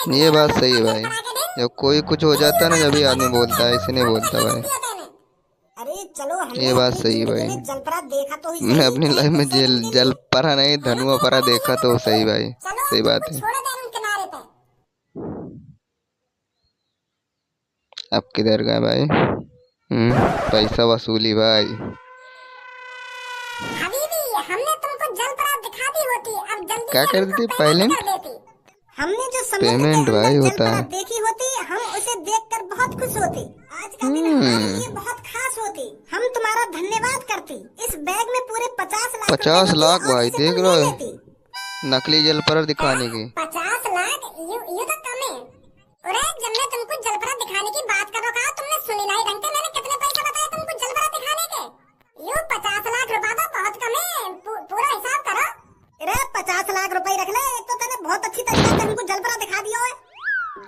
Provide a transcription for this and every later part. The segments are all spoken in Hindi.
ये बात सही है भाई। जब कोई कुछ हो जाता है ना, जब भी आदमी बोलता है, ऐसे नहीं बोलता भाई। अरे चलो ये हमने बात अपनी सही है जिंदगी भाई। में जलपरा देखा तो ही मैं सही, अपनी लाइफ एक में सेकंड के जल लिए। परा नहीं, हाँ धनुआ तो परा पता देखा नहीं तो हमको, सही भाई। चलो सही हम तुमको बात है। छोड़ दे उन किनारे पे। अब किधर गए भाई? पैसा वसूली भाई। हबीबी, हमने तुमको जलपरा दिखा दी होती, अब जल्दी क्या से कर हमको देती पेमेंट कर पायलेंट? देती। हमने जो समुद्र के पेमेंट अंदर भाई होता जलपरा है। देखी होती, हम उसे देखकर बहुत खुश होती। आज का दिन हमारे लिए हम्म। बहुत खास होती, हम तुम्हारा धन्यवाद करती। इस बैग में पूरे 50 लाख रुपए 50 लाख होती और भाई, इसे देख तुम ले रहे हो? लेती। नकली जल पर दिखाने की। 50 लाख? यू तो कम है। अरे जब मैं तुमको जलपरा दिखाने की बात कर रहा था, तुमने सुनी नहीं ढंग से। मैंने कितने पैसे बताए तुमको जलपरा दिखाने के? यू 50 लाख रुपए तो बहुत कम है, पूरा हिसाब करो। अरे 50 लाख रुपए रख ले, एक तो तूने बहुत अच्छी तरीके से हमको जलपरा दिखा दिया है।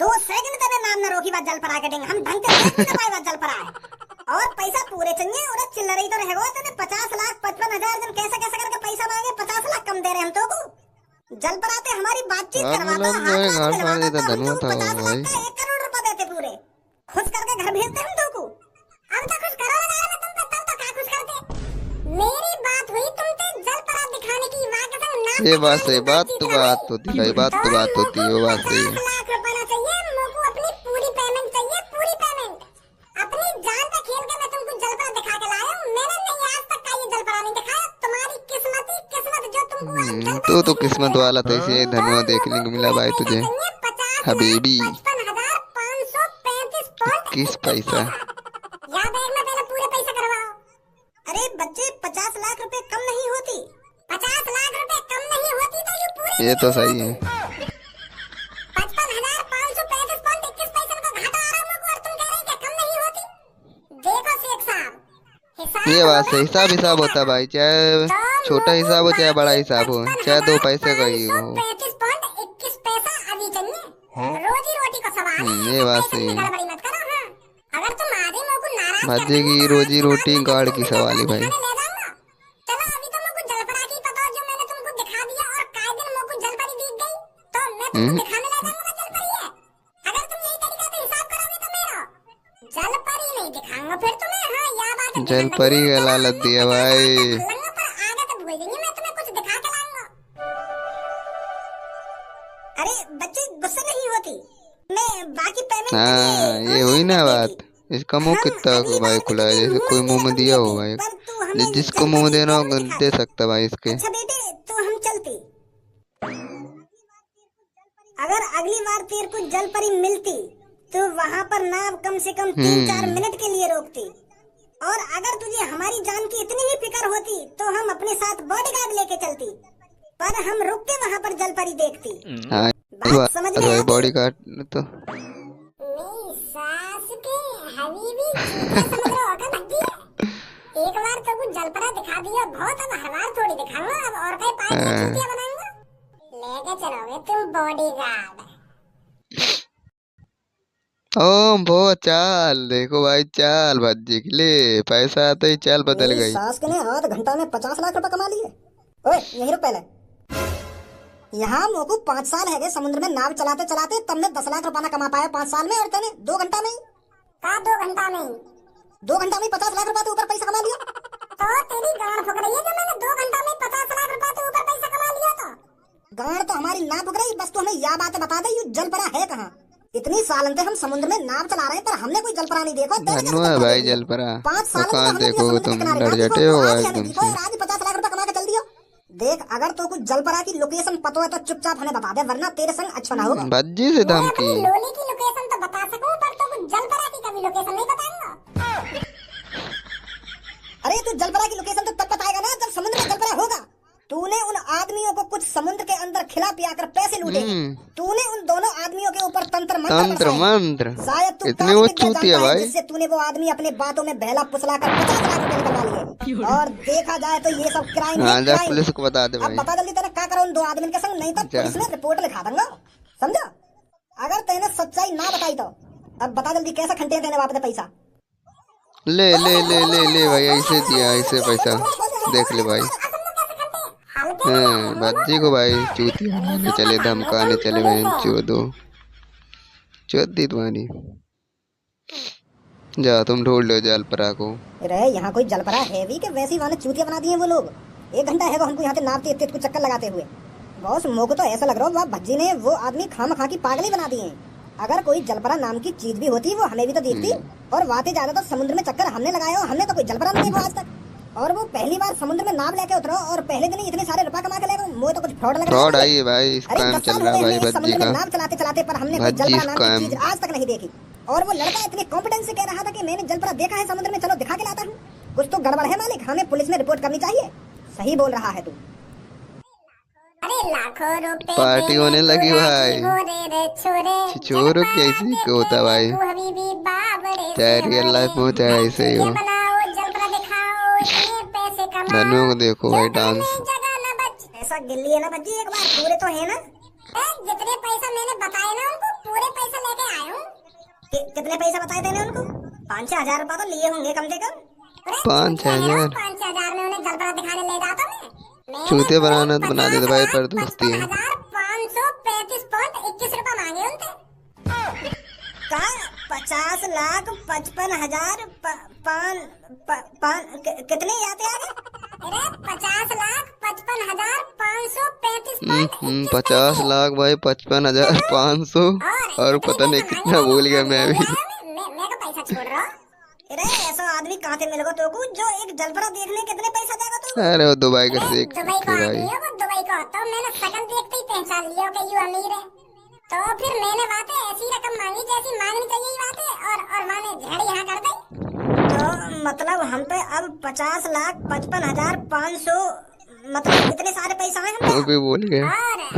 2 सेकंड तेरे नाम न रोकी बात जलपरा के देंगे हम, ढंग से देख भी ना पाए बात जलपरा है। और पैसा पूरे चाहिए, और चिल्लर ही तो रहेगा। तेने 50 लाख 55 हजार जन कैसे कैसे करके पैसा मांगे, 50 लाख कम दे रहे हम तो को। जल पर आते हमारी बातचीत आप करवाता, मतलब हाथ मेरे हाथ घर फाड़ मिलवाता, देता, तो हम धनुआ तो था वो 50 लाख भाई। का 1 करोड़ रुपए देते पूरे। खुश करके घर भेजते हम तो को। अब तो कुछ करो लगा रहे तुम पे, तब तो क्या कुछ करते। मेरी बात हुई तुमसे जल पर दिखाने की, मां कसम नाम ये तक बात आने सही, की बात बातचीत तो रहे। बात होती भाई, बात तो तो बात होती मोको है, वो बात सही है। 50 लाख रुपए ना चाहिए, मोको अपनी पूरी पेमेंट चाहिए, पूरी पेमेंट। अपनी जान पे खेल के मैं तुमको जलपरा दिखा के लाया हूँ। मैंने नहीं आज तक का ये जलपरा नहीं दिखाया। तुम्हारी किस्मत ही किस्मत जो तुमको आज जलपरा तो देखने को किस्मत मिला। वाला था, इसे तो धनुआ देखने मोको को मिला पूरे भाई पैसा तुझे। चाहिए, 50 लाख हबीबी। 55,535 पॉइंट 21 21 पैसा। पैसा। या बैग में पहले पूरे पैसे करवाओ। अरे बच्चे, 50 लाख रुपए कम नहीं होती। 50 लाख रुपए कम नहीं होती तो ये पूरे ये भी तो नहीं सही होती। है। 55,535 पॉइंट 21 पैसे का घाटा आ रहा है मुझको, और तुम कह रहे हैं कि कम नहीं होती। देखो शेख साहब, ये हिसाब बात होगा सही, हिसाब हिसाब काटने होता है का। भाई, चाहे तो छोटा मोको हिसाब हो चाहे बड़ा बाकी हिसाब हो, पचपन चाहे दो हजार पैसे का पाँच ही सौ हो। पैंतीस पॉइंट 21 पैसा अभी चाहिए। रोजी रोटी का सवाल है, ये ऐसे बात पैसे सही में है। गड़बड़ी मत करो। हाँ, अगर तुम आगे मोको नाराज कर भाज्य देंगे की तो आज रोजी के बाद रोटी मैं गाड़ तुमको की भी सवाल जलपरा है भाई। दिखाने ले जाऊंगा। चलो अभी तो मोको जलपरा की पता जो मैंने तुमको दिखा दिया, और काय दिन मोको जलपरी दिख गई तो मैं तुमको हम्म। दिखाने ले जाऊंगा मैं जलपरी है। अगर तुम यही तरीके से हिसाब करोगे तो मेरा जलपरी नहीं दिखाऊंगा फिर तुम्हें। हाँ, याद आके जल ध्यान परी रखना। का चलो लालच हमने दिया 50 लाख का भाई। भर लूंगा, पर आगे तो भूल जाएंगे, मैं तुम्हें कुछ दिखा के लाऊंगा। अरे बच्चे, गुस्सा नहीं होती। मैं बाकी पेमेंट के लिए हाँ, ये हुई ऑनलाइन ना कर देती। बात। इसका मुंह हम कितना अगली भाई बार भी खुला है, तुझे जैसे मुंह कोई नहीं मुंह मेरा में कम दिया हो देती, भाई। पर तू हमें ये जिसको मुंह जलपरी देना जरूर हो दिखा दे दे। सकता भाई इसके। अच्छा बेटे, तो हम चलती। अगर अगली बार तेरे को जलपरी मिलती तो वहां पर नाव कम से कम 3-4 हम्म। मिनट के लिए रोकती। और अगर तुझे हमारी जान की इतनी ही फिक्र होती तो हम अपने साथ बॉडीगार्ड लेके चलती, पर हम रुक के वहां पर जलपरी देखती। हाँ, ये बात बात समझ में भाई, आती? बॉडी गार्ड तो। मेरी सास के हबीबी चूतिया समझ रहे हो क्या भक्ति है? एक बार तो कुछ जलपरा दिखा दिया बहुत, अब हर बार थोड़ी दिखाऊंगा। अब और कहीं पाए तो हाँ। चूतिया बनाऊंगा। लेके चलोगे तुम बॉडीगार्ड? ओ वो चाल देखो भाई, चाल भाजी के लिए पैसा आते ही चाल बदल मेरी गई। सास के ने आध घंटा में 50 लाख रुपए कमा लिए। ओए यहीं रुक पहले। यहाँ मोको 5 साल है गए समुद्र में नाव चलाते चलाते, तुमने 10 लाख रुपए ना कमा पाया 5 साल में, और तेने 2 घंटा में ही। का 2 घंटा में ही? 2 घंटा में 50 लाख रुपए तो ऊपर पैसा कमा लिया। तो तेरी गांड फुक रही है जो मैंने 2 घंटा में 50 लाख रुपए तो ऊपर पैसा कमा लिया। तो गांड तो हमारी ना फुक रही, बस तू हमें यह बात बता दे, यू जलपरा है कहाँ? इतनी साल से हम समुद्र में नाव चला रहे हैं, पर हमने कोई जलपरा नहीं देखा। तेरे कैसे धनु है जलपरा भाई देख लिया? जल परा। 5 साल वो में तो कहाँ हमने तुझे देखोगे समुद्र के तुम, किनारे डर ना जाते देखो, हो आज भाई ही हमें एकदम देखो, से। और आज ही 50 लाख रुपए कमा के चल दियो। देख, अगर तो कुछ जलपरा की लोकेशन पता है तो चुपचाप हमें बता दे, वरना तेरे संग अच्छा ना होगा। भज्जी से मैं धमकी। अपनी लोली की लोकेशन तो बता सकूं, पर तो कुछ जलपरा की कभी लोकेशन नहीं बताऊंगा। अरे तू जलपरा की लोकेशन तो तब बताएगा ना जब समुद्र में जलपरा होगा। तूने उन आदमियों को कुछ समुद्र के अंदर खिला पिया कर पैसे लूटे हैं। तूने उन दोनों आदमियों के ऊपर तंत्र मंत्र तंत्र बरसाए हैं। मंत्र। शायद तू इतनी काली वो विद्या चूती है जानता है, भाई। जिससे तूने वो आदमी अपने बातों में बहला फुसला कर 50 लाख रुपए निकलवा लिए। और देखा जाए तो ये सब क्राइम है, हाँ जा, क्राइम। पुलिस को बता दे अब भाई। बता जल्दी तेरा क्या करो उन 2 आदमियों के संग, नहीं तो जा। पुलिस में रिपोर्ट लिखा दूंगा, समझा? अगर तेने सच्चाई ना बताई तो अब बता जल्दी कैसा खंटे तेने वापस पैसा। ले ले ले ले ले भाई, ऐसे दिया ऐसे पैसा। देख ले भाई। हाँ, भज्जी को भाई चूतिया बनाने चले, धमकाने चले बहन चोदो। चौथी तुम्हारी। जा तुम ढूंढ लो जलपरा को। अरे यहाँ कोई जलपरा है भी कि वैसी वाले चूतिया बना दिए वो लोग। 1 घंटा है हमको यहाँ से नापते इतने कुछ चक्कर लगाते हुए। बॉस मोको तो ऐसा लग रहा है भज्जी ने वो आदमी खाम खा की पागल ही बना दिए हैं। अगर कोई जलपरा नाम की चीज भी होती वो हमें भी तो दिखती। और वाते ज्यादा तो समुद्र में चक्कर हमने लगाया हो, हमने तो कोई जलपरा नहीं देखा आज तक। और वो पहली बार समुद्र में नाव लेके उतरो और पहले दिन ही इतने सारे रुपए कमा के ले गए। मुझे तो कुछ फ्रॉड लग रहा है। फ्रॉड आई है भाई, स्कैम चल रहा है भाई भज्जी का। नाव चलाते चलाते पर हमने कोई भज्जी जलपरा नाम की स्कैम। चीज आज तक नहीं देखी। और वो लड़का इतने कॉन्फिडेंस से कह रहा था कि मैंने जलपरा देखा है समुद्र में, चलो दिखा के लाता हूँ। कुछ तो गड़बड़ है मालिक, हमें पुलिस में रिपोर्ट करनी चाहिए। सही बोल रहा है तू। अरे लाखों रुपए पार्टी होने लगी भाई। छिछोरो कैसी को होता भाई, चाहे रियल लाइफ में हो चाहे ऐसे ही हो। धनुओं को देखो भाई डांस। ऐसा गिल्ली है ना भज्जी, एक बार पूरे तो है ना। जितने पैसा मैंने बताए ना उनको पूरे पैसा लेके आए हूँ। कितने पैसा बताए थे उनको? 5-6 हजार रुपए तो लिए होंगे कम से कम। 5-6 हजार? 5-6 हजार में उन्हें जलपरा दिखाने ले जाता मैं। चूते बनाना तो बना देते भाई, पर दोस्ती है। 5535 पॉइंट 21 रुपए मांगे उनसे। कहा 50 लाख 55 हजार कितने आते आगे? अरे 50 लाख 55,535 पॉइंट 50 लाख भाई 55,500 और पता नहीं कितना भूल गया मैं भी। मैं का पैसा छोड़ रहा हूँ। अरे ऐसा आदमी कहाँ से मिलेगा तो को जो एक जलपरा देखने कितने पैसा देगा तो? अरे वो दुबई का शेख दुबई थे का भाई। आदमी है वो, दुबई का। तो मैंने शक्ल देखते ही पहचान लिया कि ये अमीर है। तो फिर मैंने बातें ऐसी रकम मांगी जैसी मांगनी चाहिए बातें, और माने झड़ी यहाँ कर दी। तो मतलब हम पे अब 50 लाख 55,500 मतलब इतने सारे पैसा है हम पे। वो भी भूल गए।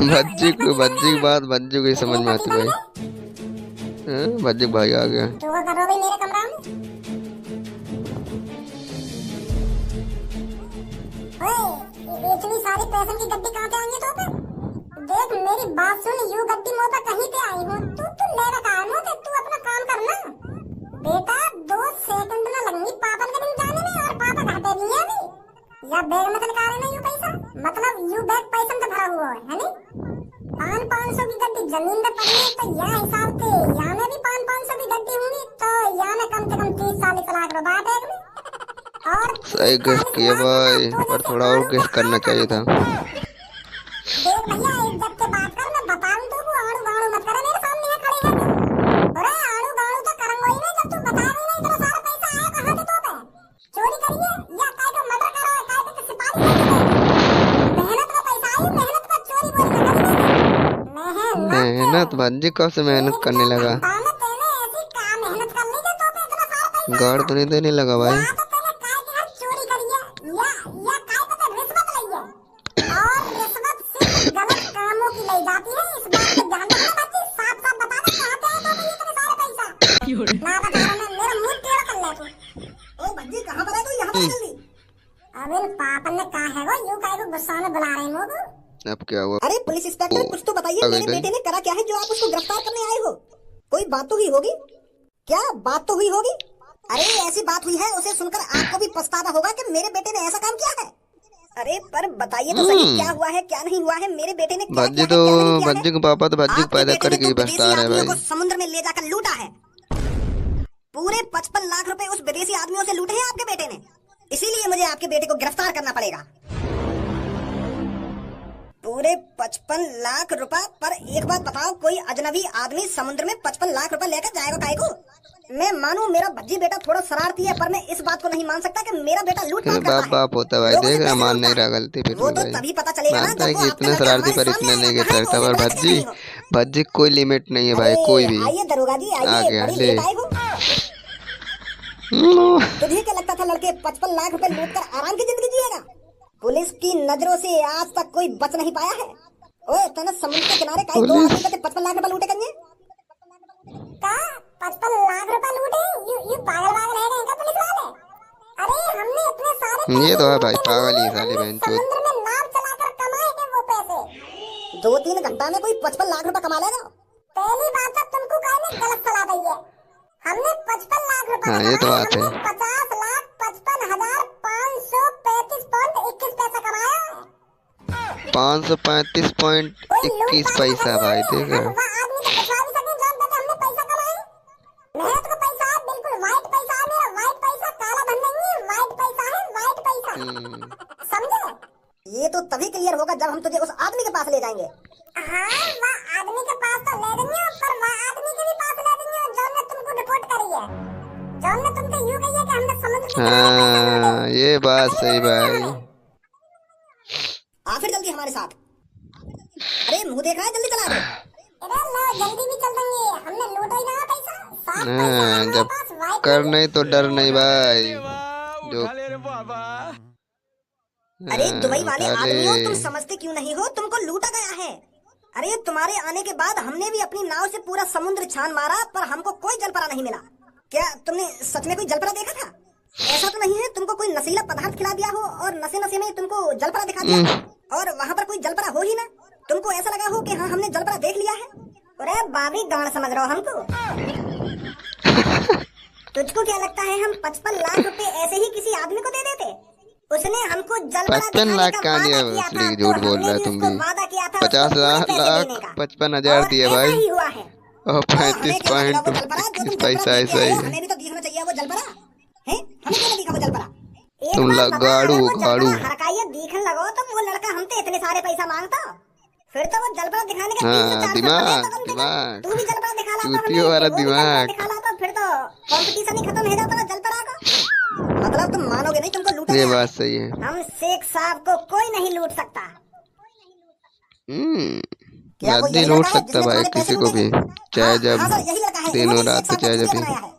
भज्जी की बात भज्जी को ही समझ में आती भाई। भज्जी भाई आ गया। तो वो करो भाई मेरे कमरा में। ओए इतनी सारी पैसे की गड्डी कहाँ पे आएंगे तो पे? देख मेरी बात सुन, यू गड्डी मोह पे कहीं पे आई हूँ। तू लेवा काम हो, तू अपना काम करना बेटा। 2 सेकंड ना लगेंगे पापा के दिन जाने में, और पापा घर पे नहीं है अभी। या बैग में निकाल रहे ना यू पैसा, मतलब यू बैग पैसा में भरा हुआ है नहीं? 500 की गड्डी जमीन पे पड़ी है तो यह हिसाब से यहाँ में भी 500 की गड्डी होंगी तो यहाँ में कम से कम 30-40 लाख रुपए बैग में। और सही गेस किया भाई, पर थोड़ा और गेस करना चाहिए था। देख भैया इज्जत से बात कर, मैं बताऊं तो वो आड़ू गाड़ू मत करे मेरे सामने यहाँ खड़े हैं। अरे आड़ू गाड़ू तो करूंगा ही नहीं जब तू बता भी नहीं इतना सारा पैसा आया कहाँ से तो पे? चोरी करिए या काय को मर्डर करो, काय को सिपाही बनो। मेहनत का पैसा आई, मेहनत का चोरी बोली ना। मेहनत भज्जी कब से मेहनत करने लगा? तेने ऐसी क्या मेहनत कर ली जो तो पे इतना सारा पैसा? गाड़ तो नहीं देने लगा भाई। या तो तेने काय की हर चोरी करी है या काय को ते रिश्वत ली है। और रिश्वत सिर्फ गलत कामों की ली जाती है, इस बात पे ध्यान रखना बच्ची। साफ-साफ बता दे कहाँ पे आए तो इतने सारे पैसा। ना बता रहा मैं, मेरा मुंह टेढ़ा कर ले तू। ओ भज्जी कहाँ पर है तू? यहाँ पर जल्दी। अब इन पापन ने कहा है वो यूं काय को गुस्सा में बुला रहे हैं मोको। अब क्या हुआ? अरे पुलिस इंस्पेक्टर कुछ तो बताइए, मेरे बेटे ने करा क्या है जो आप उसको गिरफ्तार करने आए हो? कोई बात तो हुई होगी, क्या बात तो हुई होगी? अरे ऐसी बात हुई है उसे सुनकर आपको भी पछतावा होगा कि मेरे बेटे ने ऐसा काम किया है। अरे पर बताइए तो सही क्या हुआ है क्या नहीं हुआ है? मेरे बेटे ने क्या भज्जी किया है, तो क्या नहीं किया है? भज्जी के पापा तो भज्जी को आपके पैदा बेटे ने करके ही तो बता विदेशी रहे आदमियों भाई। को समुद्र में ले जाकर लूटा है। पूरे 55 लाख रुपए उस विदेशी आदमियों से लूटे हैं आपके बेटे ने। इसीलिए मुझे आपके बेटे को गिरफ्तार करना पड़ेगा। पूरे 55 लाख रुपए। पर एक बात बताओ, कोई अजनबी आदमी समुद्र में 55 लाख रुपए लेकर जाएगा काहे को? मैं मानूं मेरा भज्जी बेटा थोड़ा शरारती है, पर मैं इस बात को नहीं मान सकता कि मेरा बेटा लूटपाट करता है। बाप होता भाई, देख रहा मान नहीं रहा गलती फिर वो भी तो भाई। तभी पता चलेगा ना मानता है जब कि वो इतने आपके शरारती लड़के पर हमारे इतना नहीं सामने कर सकता। आएगा, पर वो भज्जी नहीं भज्जी कोई लिमिट नहीं है भाई, कोई भी। आइए दरोगा जी आ आइए, गया, बड़ी ले। लेट आए हो। तुझे क्या लगता था लड़के 55 लाख रुपए लूट कर आराम की जिंदगी जिएगा? पुलिस की नजरों से आज तक कोई बच नहीं पाया है। ओए तने समुद्र के किनारे कहीं 2 आदमी पे 55 लाख रुपए लूटे कन्ये? का 55 लाख रुपए लूटे? यू पागल है क्या पुलिस वाले? अरे हमने इतने सारे ये तो है भाई, पागल ही साले बहन चोद। समुद्र में नाव चलाकर कमाए हैं वो पैसे। 2-3 घंटा में कोई 55 लाख रुपए कमा लेगा? पहली बात तो तुमको कहने गलत सलाह दी है। हमने 55 लाख रुपए हाँ, ये तो बात है। 50,55,535 पॉइंट 21 पैसा कमाया है। 535.21 पैसा भाई, देख रहे हो? आदमी तो पिछवा भी सके जान देते हमने पैसा समझे? ये तो तभी क्लियर होगा जब हम तुझे उस आदमी के पास ले जाएंगे। हाँ, वह आदमी के पास तो ले देंगे, पर वह आदमी के भी पास ले देंगे जो ने तुमको रिपोर्ट करी है, जो ने तुमसे यूं कही है कि हमने समुद्र के किनारे पैसा लूटे। हाँ ये बात सही भाई। आ फिर जल्दी हमारे साथ। अरे मुंह देख रहा है, जल्दी चला दे। अरे लो, जल्दी भी चल देंगे, हमने लूटा ही ना पैसा, साफ पैसा हाँ हमारे जब पास, वाइट कर नहीं तो डर नहीं भाई। जो अरे दुबई वाले उठा ले। आदमियों, तुम समझते क्यों नहीं हो? तुमको लूटा गया है। अरे तुम्हारे आने के बाद हमने भी अपनी नाव से पूरा समुद्र छान मारा, पर हमको कोई जलपरा नहीं मिला। क्या तुमने सच में कोई जलपरा देखा था? ऐसा तो नहीं है तुमको कोई नशीला पदार्थ खिला दिया हो और नशे नशे में तुमको जलपरा दिखा दिया और वहाँ पर कोई जलपरा हो ही ना, तुमको ऐसा लगा हो कि हाँ हमने जलपरा देख लिया है। अरे बाबी गांड समझ रहे हो हमको? तुझको क्या लगता है हम 55 लाख रुपए ऐसे ही किसी आदमी को दे देते? उसने हमको जलपरा 55 लाख कहाँ दिया? झूठ बोल रहा है तुम भी। 50 लाख 55,000 दिए भाई और 35.25 पैसा ऐसा ही है। हमें भी तो दिखना चाहिए वो जलपरा है, हमें क्यों नहीं दिखा वो जलपरा? तुम गाड़ू गाड़ू। हरकाइए दिखने लगो तो वो लड़का हमसे इतने सारे पैसा मांगता, फिर तो वो जलपरा दिखाने का हाँ दिमाग दिमाग तू भी जलपरा दिखा ला, चूतियों वाला दिमाग। दिखा ला तो फिर तो कंपटीशन ही खत्म हो जाता ना जलपरा का। मतलब तुम मानोगे नहीं, तुमको लूटा ये गया। बात सही है। हम शेख साहब को कोई नहीं लूट सकता। क्या कोई आदमी यही लूट लड़का है सकता जिसने भाई तुम्हारे पैसे किसी को लूटे भी, थे? चाहे जब हाँ सर, यही लड़का है। दिन हो इन्होंने रात शेख चाहे साहब जब को भी। बनाया है।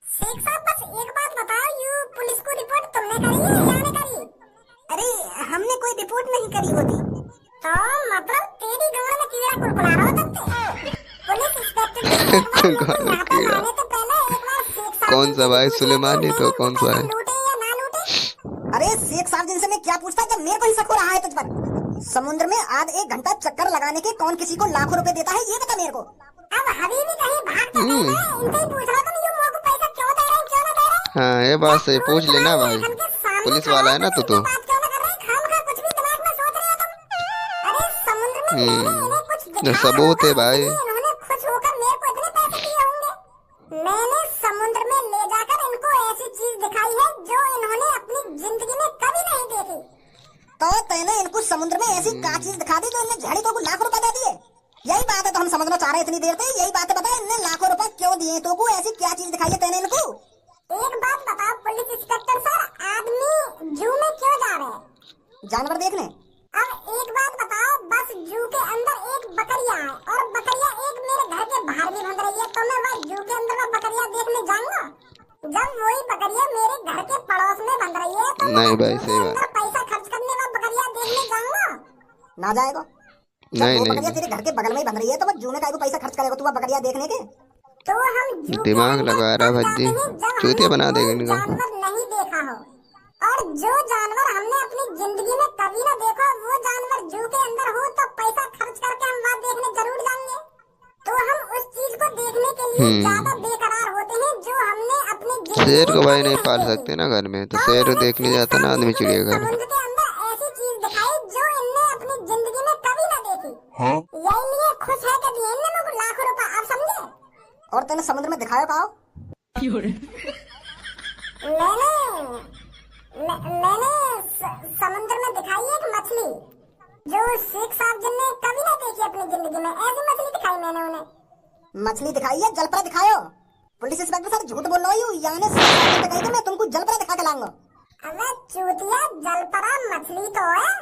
शेख साहब बस एक बात बताओ, यू पुलिस को रिपोर्ट तुमने करी है या नहीं करी? अरे हमने कोई रिपोर्ट नहीं करी होती। तो मतलब तेरी गांड में कीड़ा कुलकुला रहा हो तब से। पुलिस इंस्पेक्टर जी एक बार मेरे को यहाँ पे कीड़ा। लाने तो पहले एक बार शेख साहब कौन सा भाई? सुलेमानी तो कौन सा है? लूटे या ना लूटे? अरे शेख साहब जिनसे मैं क्या पूछता जब मेरे को ही शक हो रहा है तुझ पर। समुद्र में आध एक घंटा चक्कर लगाने के कौन किसी को लाखों रुपए देता है, ये बता मेरे को। अब हबीबी कहीं भाग तो गए हैं, इनसे ही पूछ रहा तुम यू मोह को पैसा क्यों दे रहे हैं, क्यों ना दे रहे हैं? हाँ ये बात सही, पूछ लेना भाई। उनके सामने पुलिस खड़ा वाला है ना होकर तू तो। इनसे बात क्यों ना कर रहे हैं? खामखा कुछ भी दिमाग में सोच रहे हो तुम? अरे समुद्र में मैंने इन्हें कुछ जो दिखाया सबूत है होगा, भाई। इसलिए इन्होंने खुश होकर मेरे को इतने पैसे दिए होंगे। मैंने समुद्र में ले जाकर इनको ऐसी चीज दिखाई है जो इन्होंने अपनी जिंदगी में कभी नहीं देखी। तो तैने इनको समुद्र में ऐसी क्या चीज दिखा दी जो इन्हें झाड़ी को लाख रुपए दे दिए? यही बात है तो हम समझना चाह रहे इतनी देर से, यही बात है। बता इन्हें लाखों रुपए क्यों दिए? तो को ऐसी क्या चीज दिखाई है तैने इनको? एक बात बताओ पुलिस इंस्पेक्टर सर, आदमी जू में क्यों जा रहे हैं? जानवर देखने। अब एक बात बताओ, बस जू के अंदर एक बकरिया है और बकरिया एक मेरे घर के बाहर भी बंध रही है, तो मैं वह जू के अंदर में बकरिया देखने जाऊंगा? जब वही बकरिया मेरे घर के पड़ोस में बंध रही है तो नहीं मैं भाई, जू सही के बात। अंदर पैसा खर्च करने में बकरिया देखने जाऊंगा? ना जाएगा। जब नहीं वो नहीं बकरिया तेरे घर के बगल में ही बंध रही है तो वो जू में काहे को पैसा खर्च करेगा तू वहाँ बकरिया देखने के? तो हम जू के दिमाग अंदर लगा रहा तब भज्जी, जाते हैं जब चूतिया हमने बना देगा कोई इनको। जानवर नहीं देखा हो, और जो जानवर हमने अपनी जिंदगी में कभी ना देखा वो जानवर जू के अंदर हो तो पैसा खर्च करके हम वहाँ देखने जरूर जाएंगे। तो हम उस चीज को देखने के लिए ज्यादा बेकरार होते हैं जो हमने अपनी जिंदगी शेर को में भाई कभी नहीं नहीं पाल देखी। सकते ना घर में, तो तो शेर मैंने देखने शेख जाता ना साहब आदमी जी को चिड़ियाघर। समुद्र के अंदर ऐसी चीज दिखाई जो इनने अपनी जिंदगी में कभी ना देखी। यही लिए खुश है कि दिए इनने मुझे लाखों रुपए, आप समझे? और तैने समुद्र में दिखाया कहा? मैंने समुद्र में दिखाई एक मछली जो शेख साहब जी ने कभी नहीं देखी अपनी जिंदगी में, ऐसी मछली दिखाई मैंने उन्हें। मछली दिखाई है, जलपरा दिखायो। पुलिस इंस्पेक्टर सर झूठ बोल रही हूँ, यानी दिखाई कि मैं तुमको जलपरा दिखा के लाऊंगा। अबे चूतिया, जलपरा मछली तो है,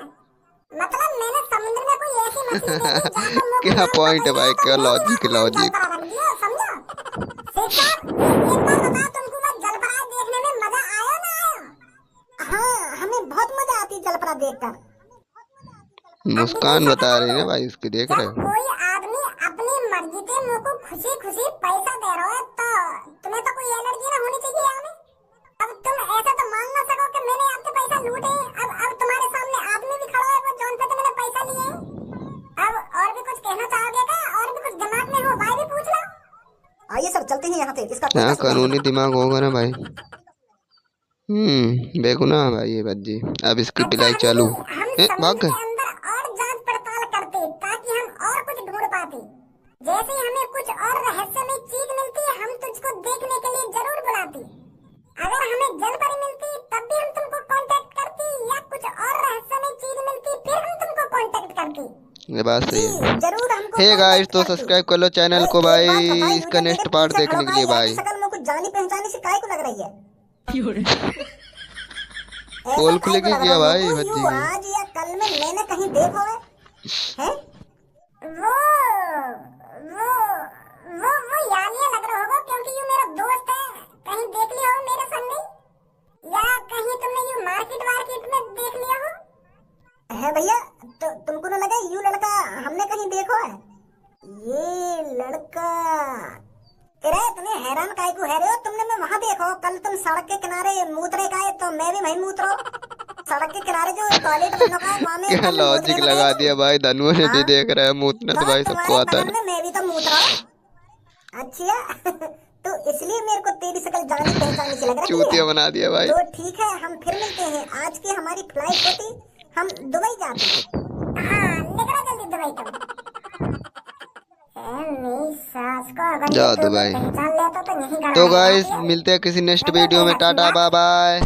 मतलब मैंने समुद्र में कोई ऐसी मछली देखी जहाँ पर मुंह क्या में पॉइंट है भाई, क्या तो लॉजिक मैंने लॉजिक। जलपरा रख दिया, समझा? शेख साहब एक बात बताओ, तुमको वो जलपरा देखने में मजा आया ना आया? हाँ, हमें बहुत मजा आती है जलपरा देखकर। मुस्कान बता रही है भाई, उसकी देख रहे जब हो। कोई आदमी अपनी मर्जी के मुंह को खुशी खुशी पैसा दे रहा है तो तुम्हें तो कोई एलर्जी ना होनी चाहिए यार। अब तुम ऐसा तो मान ना सको कि मैंने आपके पैसा लूटे। अब तुम्हारे सामने आदमी भी खड़ा है वो जौन पे तो मैंने पैसा लिए हैं। अब और भी कुछ कहना चाहोगे क्या? और भी कुछ दिमाग में हो भाई भी पूछ लो। आइए सर चलते हैं यहाँ से, इसका यहाँ कानूनी दिमाग होगा ना भाई। बेगुनाह भाई ये बज्जी। अब इसकी पिलाई चालू। हम भाग समुद्र गए। के अंदर और जांच पड़ताल करते ताकि हम और कुछ ढूंढ पाते। जैसे ही हमें कुछ और रहस्यमय चीज मिलती हम तुझको देखने के लिए जरूर बुलाती। अगर हमें जल परी मिलती तब भी हम तुमको कांटेक्ट करती करती। ये बात सही है। जरूर हमको हे गाइस, तो contact सब्सक्राइब कर लो चैनल को करती। भाई, एक बात भाई, इसका मुझे नेक्स्ट मेरे पार्ट पीछे देखने के खड़ो लिए भाई, भाई। आपकी शक्ल में कुछ जानी पहचानी सी काहे को लग रही है? पोल ऐसा काहे को खुलेगी लग क्या रहा है भाई मुझको? भज्जी यू की? आज या कल में मैंने कहीं देखो है? वो वो यालिया लग रहा होगा, क्योंकि यू मेरा दोस्त है। कहीं देख लिया हो मेरे संग, या कहीं तुमने यू मार्केट वार्केट में देख लिया हो? है भैया, तो तुमको न लगा यू लड़का हमने कहीं देखो है? ये लड़का, अरे तुम्हें हैरान काहे को है रे? तुमने मैं वहाँ देखो, कल तुम सड़क के किनारे मूतरे का है तो मैं भी वहीं मूतरो। सड़क के किनारे जो टॉयलेट बन रखा है वहाँ में क्या लॉजिक लगा दिया भाई, धनुआ ने भी देख रहा है मूतने तो भाई सबको आता तुम्हारे है। बगल में मैं भी तो मूत रहा हूँ। अच्छा तो इसलिए मेरे को तेरी शक्ल जानी पहचानी सी लग रही है। चूतिया बना दिया भाई। तो ठीक है, हम फिर मिलते हैं। आज की हमारी फ्लाइट होती, हम दुबई जाते। हाँ निकलो जल्दी दुबई तुम। मेरी सास को अगर जाओ ये तो दुबई। पहचान लेता तो यहीं तो गड़बड़ गाइस है। मिलते हैं किसी नेक्स्ट वीडियो में। Tata bye bye.